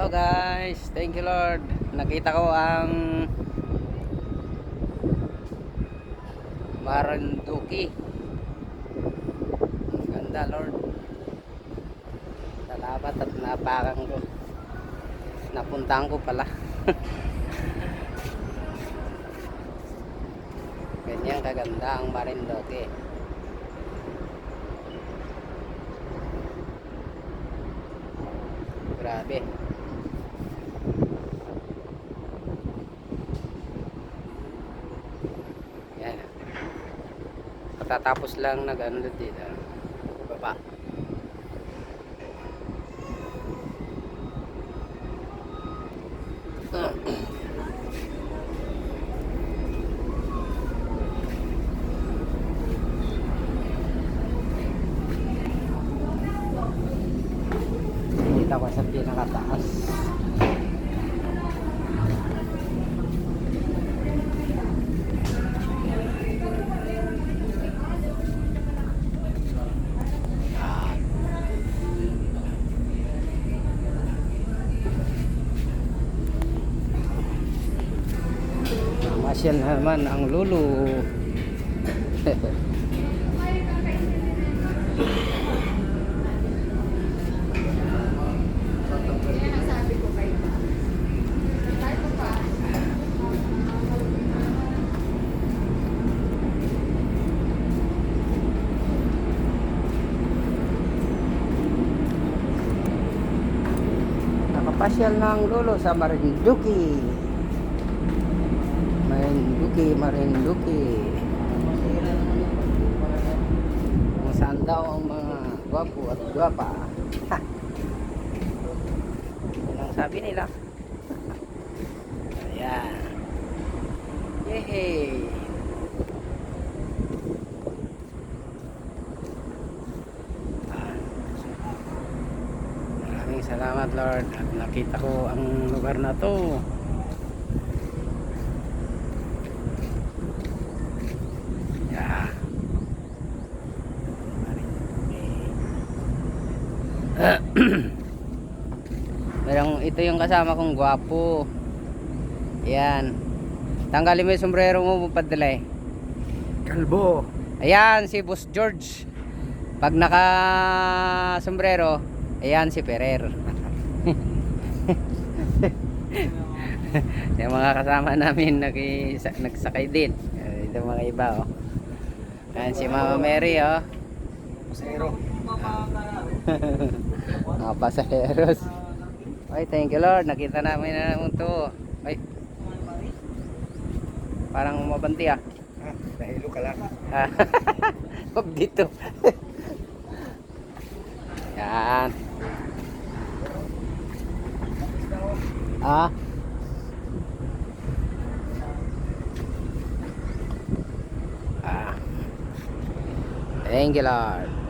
Hello guys, thank you Lord. Nakita ko ang Marinduque. Ganda Lord. Salamat at napakan ko. Napuntahan ko pala. Ganyan kaganda ang Marinduque. Grabe. Yan. Patatapos lang nag-ano dito. Baba. Kita ko sa pinakataas. Masyal naman ang Lulu. Nakapasyal ng Lulu sa Marinduque. Marinduque. Kung saan daw ang mga gwapo at gwapa. Yan ang sabi nila. Ayan. Yehey. Maraming salamat Lord at nakita ko ang lugar na to. Ito yung kasama kong gwapo. Ayan. Tanggalin mo yung sombrero mo, padala eh. Kalbo. Ayan si Boss George. Pag naka sombrero, ayan si Ferrer. Yung mga kasama namin nagsakay din. Ito mga iba oh. Ayan si Mama Mary oh. Pasero. Mga pasaheros. Ay, thank you Lord. Nakita namin na naman to. Ay. Parang mabanti ah. Nahilo ka lang. Huwag dito. Yan. Ah. Thank you Lord.